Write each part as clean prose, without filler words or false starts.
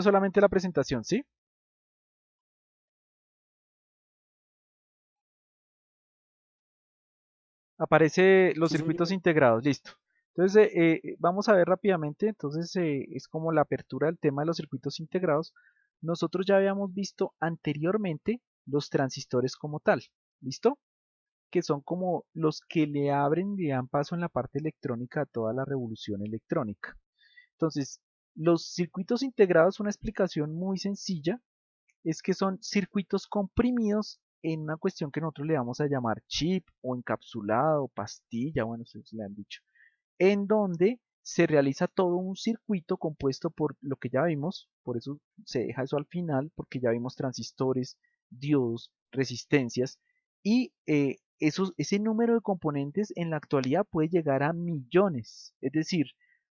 solamente la presentación, ¿sí? Aparece los Sí, circuitos señor. integrados, listo. Entonces, vamos a ver rápidamente, entonces es como la apertura del tema de los circuitos integrados. Nosotros ya habíamos visto anteriormente los transistores como tal, ¿listo? Que son como los que le abren y dan paso en la parte electrónica a toda la revolución electrónica. Entonces, los circuitos integrados, una explicación muy sencilla, es que son circuitos comprimidos en una cuestión que nosotros le vamos a llamar chip o encapsulado, pastilla, bueno, ustedes le han dicho, en donde se realiza todo un circuito compuesto por lo que ya vimos, por eso se deja eso al final, porque ya vimos transistores, diodos, resistencias, y ese número de componentes en la actualidad puede llegar a millones, es decir,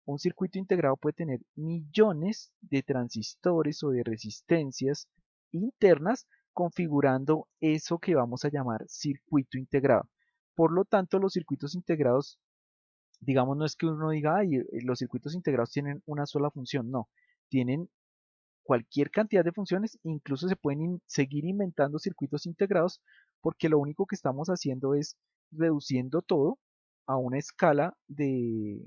un circuito integrado puede tener millones de transistores o de resistencias internas configurando eso que vamos a llamar circuito integrado. Por lo tanto, los circuitos integrados, digamos, no es que uno diga, ay, los circuitos integrados tienen una sola función, no, tienen cualquier cantidad de funciones, incluso se pueden seguir inventando circuitos integrados porque lo único que estamos haciendo es reduciendo todo a una escala de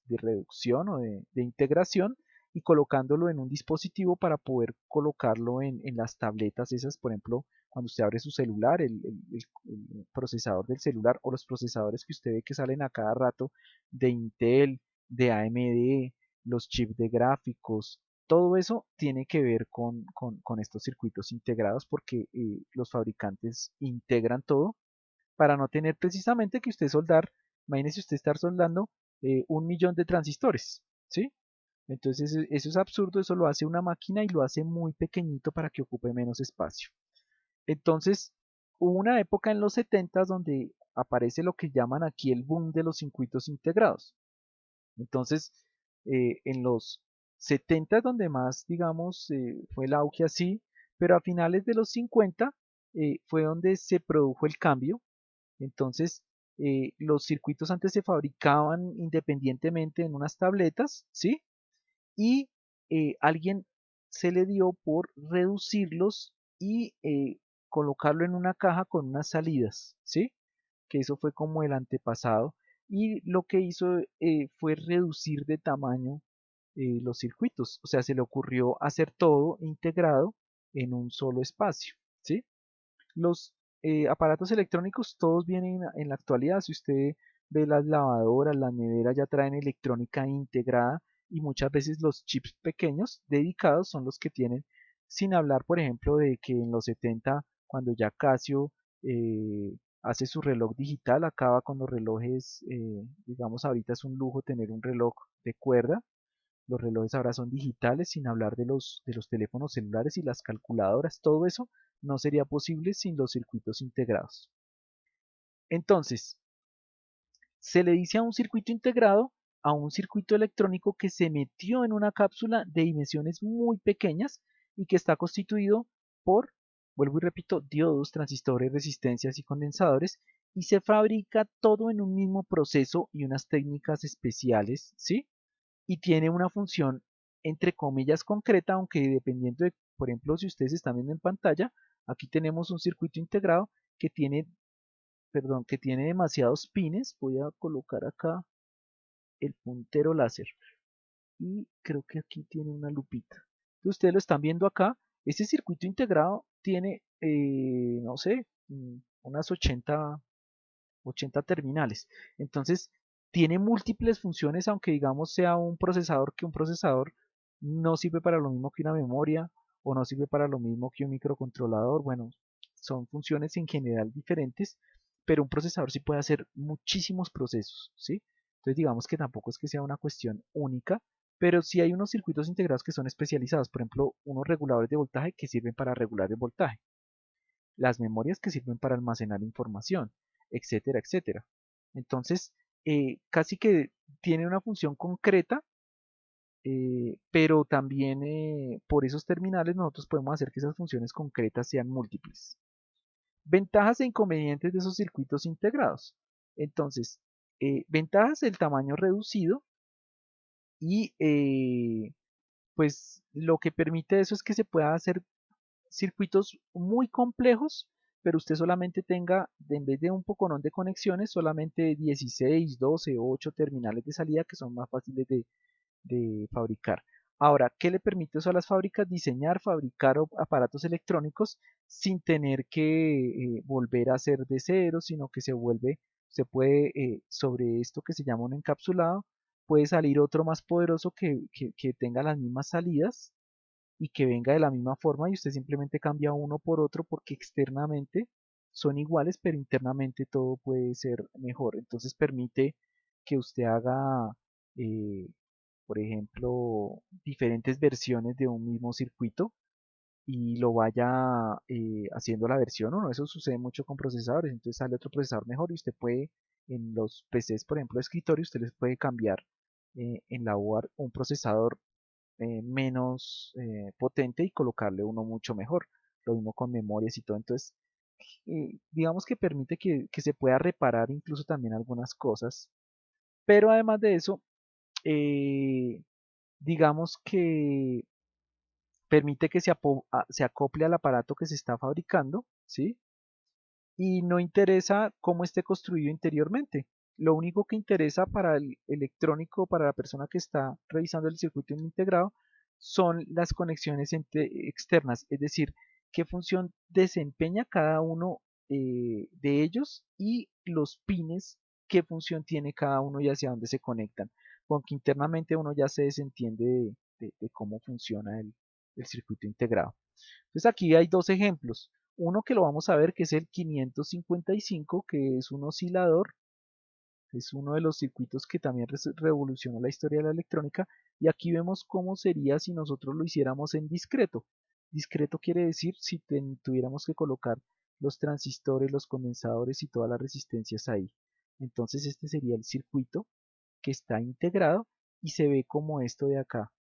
reducción o de integración y colocándolo en un dispositivo para poder colocarlo en las tabletas esas, por ejemplo, cuando usted abre su celular, el procesador del celular o los procesadores que usted ve que salen a cada rato de Intel, de AMD, los chips de gráficos, todo eso tiene que ver con estos circuitos integrados porque los fabricantes integran todo para no tener precisamente que usted soldar, imagínese usted estar soldando 1 millón de transistores, ¿sí? Entonces eso es absurdo, eso lo hace una máquina y lo hace muy pequeñito para que ocupe menos espacio. Entonces, hubo una época en los 70 donde aparece lo que llaman aquí el boom de los circuitos integrados. Entonces, en los 70 donde más, digamos, fue el auge así, pero a finales de los 50 fue donde se produjo el cambio. Entonces, los circuitos antes se fabricaban independientemente en unas tabletas, ¿sí? Y alguien se le dio por reducirlos y colocarlo en una caja con unas salidas, ¿sí? Que eso fue como el antepasado, y lo que hizo fue reducir de tamaño los circuitos, o sea, se le ocurrió hacer todo integrado en un solo espacio, ¿sí? Los aparatos electrónicos todos vienen en la actualidad, si usted ve las lavadoras, las neveras ya traen electrónica integrada y muchas veces los chips pequeños dedicados son los que tienen, sin hablar por ejemplo de que en los 70 cuando ya Casio hace su reloj digital, acaba con los relojes, digamos ahorita es un lujo tener un reloj de cuerda, los relojes ahora son digitales, sin hablar de los teléfonos celulares y las calculadoras, todo eso no sería posible sin los circuitos integrados. Entonces, se le dice a un circuito integrado a un circuito electrónico que se metió en una cápsula de dimensiones muy pequeñas y que está constituido por, vuelvo y repito, diodos, transistores, resistencias y condensadores, y se fabrica todo en un mismo proceso y unas técnicas especiales, ¿sí? Y tiene una función entre comillas concreta, aunque dependiendo de, por ejemplo, si ustedes están viendo en pantalla, aquí tenemos un circuito integrado que tiene, perdón, que tiene demasiados pines. Voy a colocar acá el puntero láser y creo que aquí tiene una lupita. Entonces ustedes lo están viendo acá. Este circuito integrado tiene, no sé, unas 80 terminales. Entonces, tiene múltiples funciones, aunque digamos sea un procesador, que un procesador no sirve para lo mismo que una memoria o no sirve para lo mismo que un microcontrolador. Bueno, son funciones en general diferentes, pero un procesador sí puede hacer muchísimos procesos, ¿sí? Entonces, digamos que tampoco es que sea una cuestión única, pero sí hay unos circuitos integrados que son especializados, por ejemplo, unos reguladores de voltaje que sirven para regular el voltaje, las memorias que sirven para almacenar información, etcétera, etcétera. Entonces, casi que tiene una función concreta, pero también por esos terminales nosotros podemos hacer que esas funciones concretas sean múltiples. Ventajas e inconvenientes de esos circuitos integrados. Entonces, ventajas, el tamaño reducido y pues lo que permite eso es que se pueda hacer circuitos muy complejos, pero usted solamente tenga, en vez de un poconón de conexiones, solamente 16, 12 o 8 terminales de salida que son más fáciles de fabricar. Ahora, ¿qué le permite eso a las fábricas? Diseñar, fabricar aparatos electrónicos sin tener que volver a hacer de cero, sino que se puede, sobre esto que se llama un encapsulado, puede salir otro más poderoso que tenga las mismas salidas y que venga de la misma forma y usted simplemente cambia uno por otro porque externamente son iguales, pero internamente todo puede ser mejor. Entonces permite que usted haga, eh, por ejemplo, diferentes versiones de un mismo circuito y lo vaya haciendo la versión 1. Eso sucede mucho con procesadores. Entonces sale otro procesador mejor y usted puede, en los PCs, por ejemplo, de escritorio, usted les puede cambiar en la board un procesador menos potente y colocarle uno mucho mejor. Lo mismo con memorias y todo. Entonces, digamos que permite que se pueda reparar incluso también algunas cosas. Pero además de eso, eh, digamos que permite que se acople al aparato que se está fabricando, ¿sí? Y no interesa cómo esté construido interiormente. Lo único que interesa para el electrónico, para la persona que está revisando el circuito integrado, son las conexiones externas, es decir, qué función desempeña cada uno de ellos y los pines, qué función tiene cada uno y hacia dónde se conectan. Aunque internamente uno ya se desentiende de cómo funciona el circuito integrado. Entonces aquí hay dos ejemplos. Uno que lo vamos a ver que es el 555, que es un oscilador, es uno de los circuitos que también revolucionó la historia de la electrónica. Y aquí vemos cómo sería si nosotros lo hiciéramos en discreto. Discreto quiere decir si tuviéramos que colocar los transistores, los condensadores y todas las resistencias ahí. Entonces este sería el circuito que está integrado y se ve como esto de acá.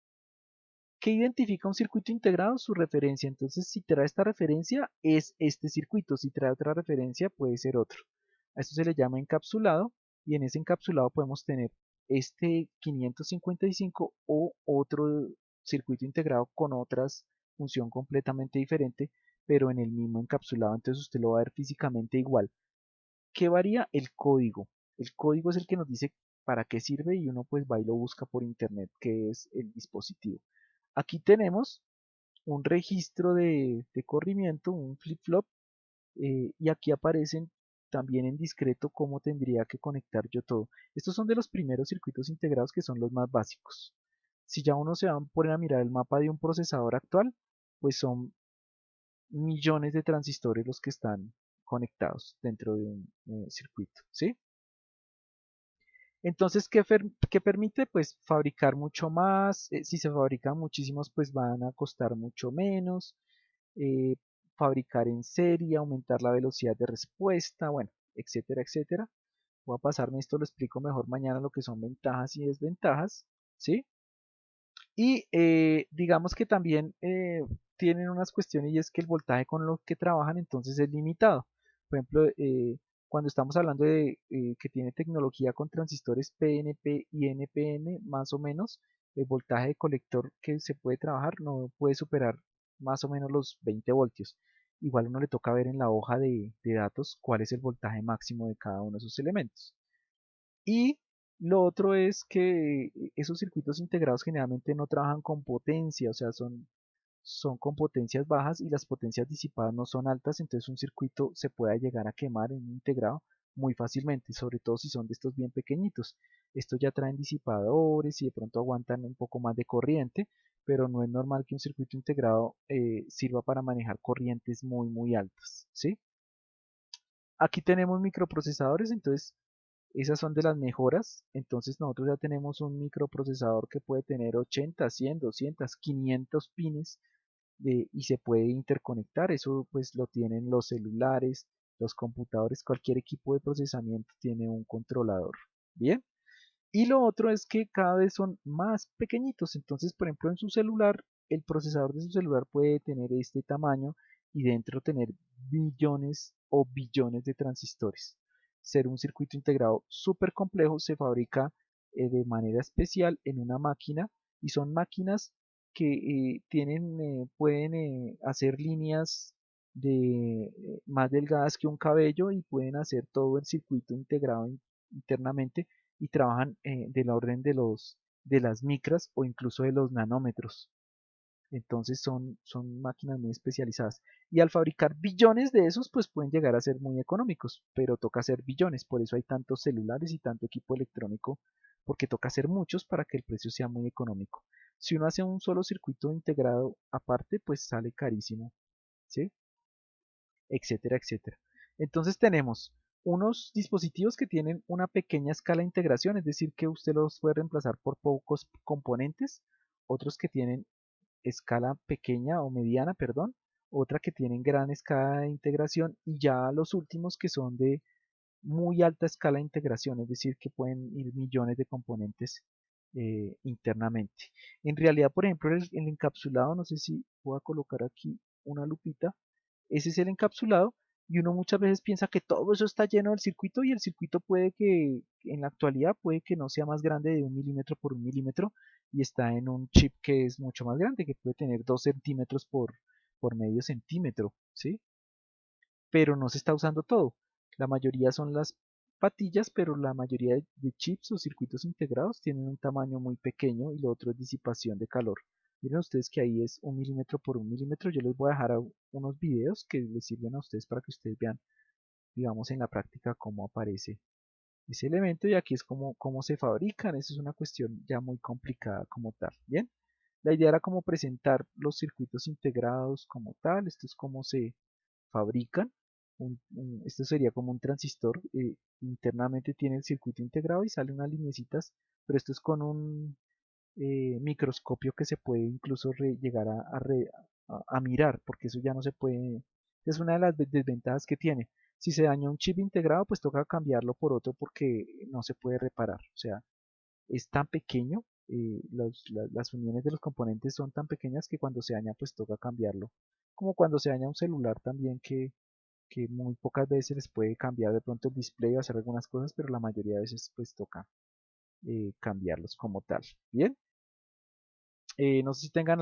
¿Qué identifica un circuito integrado? Su referencia. Entonces, si trae esta referencia, es este circuito. Si trae otra referencia, puede ser otro. A esto se le llama encapsulado y en ese encapsulado podemos tener este 555 o otro circuito integrado con otra función completamente diferente, pero en el mismo encapsulado. Entonces, usted lo va a ver físicamente igual. ¿Qué varía? El código. El código es el que nos dice para qué sirve y uno pues va y lo busca por internet, que es el dispositivo. Aquí tenemos un registro de corrimiento, un flip-flop, y aquí aparecen también en discreto cómo tendría que conectar yo todo. Estos son de los primeros circuitos integrados que son los más básicos. Si ya uno se va a poner a mirar el mapa de un procesador actual, pues son millones de transistores los que están conectados dentro de un circuito, ¿sí? Entonces, ¿qué permite? Pues fabricar mucho más. Si se fabrican muchísimos, pues van a costar mucho menos. eh, Fabricar en serie, aumentar la velocidad de respuesta, bueno, etcétera, etcétera. Voy a pasarme esto, lo explico mejor mañana lo que son ventajas y desventajas, ¿sí? Y digamos que también tienen unas cuestiones y es que el voltaje con lo que trabajan entonces es limitado. Por ejemplo, cuando estamos hablando de que tiene tecnología con transistores PNP y NPN, más o menos, el voltaje de colector que se puede trabajar no puede superar más o menos los 20 voltios. Igual uno le toca ver en la hoja de datos cuál es el voltaje máximo de cada uno de esos elementos. Y lo otro es que esos circuitos integrados generalmente no trabajan con potencia, o sea, son con potencias bajas y las potencias disipadas no son altas, entonces un circuito se puede llegar a quemar en un integrado muy fácilmente, sobre todo si son de estos bien pequeñitos. Estos ya traen disipadores y de pronto aguantan un poco más de corriente, pero no es normal que un circuito integrado sirva para manejar corrientes muy altas, ¿sí? Aquí tenemos microprocesadores, entonces esas son de las mejoras. Entonces nosotros ya tenemos un microprocesador que puede tener 80, 100, 200, 500 pines y se puede interconectar. Eso pues lo tienen los celulares, los computadores, cualquier equipo de procesamiento tiene un controlador. Bien. Y lo otro es que cada vez son más pequeñitos. Entonces, por ejemplo, en su celular, el procesador de su celular puede tener este tamaño y dentro tener billones o billones de transistores. Ser un circuito integrado súper complejo se fabrica de manera especial en una máquina y son máquinas que pueden hacer líneas de más delgadas que un cabello y pueden hacer todo el circuito integrado internamente y trabajan del orden de las micras o incluso de los nanómetros. Entonces son máquinas muy especializadas. Y al fabricar billones de esos, pues pueden llegar a ser muy económicos, pero toca hacer billones. Por eso hay tantos celulares y tanto equipo electrónico, porque toca hacer muchos para que el precio sea muy económico. Si uno hace un solo circuito integrado aparte, pues sale carísimo, ¿sí? Etcétera, etcétera. Entonces tenemos unos dispositivos que tienen una pequeña escala de integración, es decir, que usted los puede reemplazar por pocos componentes, otros que tienen escala pequeña o mediana, perdón, otra que tienen gran escala de integración y ya los últimos que son de muy alta escala de integración, es decir, que pueden ir millones de componentes internamente. En realidad, por ejemplo, el encapsulado, no sé si voy a colocar aquí una lupita, ese es el encapsulado y uno muchas veces piensa que todo eso está lleno del circuito y el circuito puede que en la actualidad puede que no sea más grande de 1 milímetro por 1 milímetro y está en un chip que es mucho más grande, que puede tener 2 centímetros por medio centímetro, ¿sí? Pero no se está usando todo. La mayoría son las patillas, pero la mayoría de chips o circuitos integrados tienen un tamaño muy pequeño y lo otro es disipación de calor. Miren ustedes que ahí es 1 milímetro por 1 milímetro. Yo les voy a dejar unos videos que les sirven a ustedes para que ustedes vean, digamos, en la práctica cómo aparece ese elemento y aquí es cómo se fabrican. Eso es una cuestión ya muy complicada como tal. Bien, la idea era como presentar los circuitos integrados como tal. Esto es cómo se fabrican. Esto sería como un transistor. Internamente tiene el circuito integrado y salen unas lineecitas, pero esto es con un microscopio que se puede incluso llegar a mirar, porque eso ya no se puede. Es una de las desventajas que tiene. Si se daña un chip integrado, pues toca cambiarlo por otro porque no se puede reparar. O sea, es tan pequeño, las uniones de los componentes son tan pequeñas que cuando se daña, pues toca cambiarlo. Como cuando se daña un celular también que muy pocas veces les puede cambiar de pronto el display o hacer algunas cosas, pero la mayoría de veces pues toca cambiarlos como tal. Bien, no sé si tengan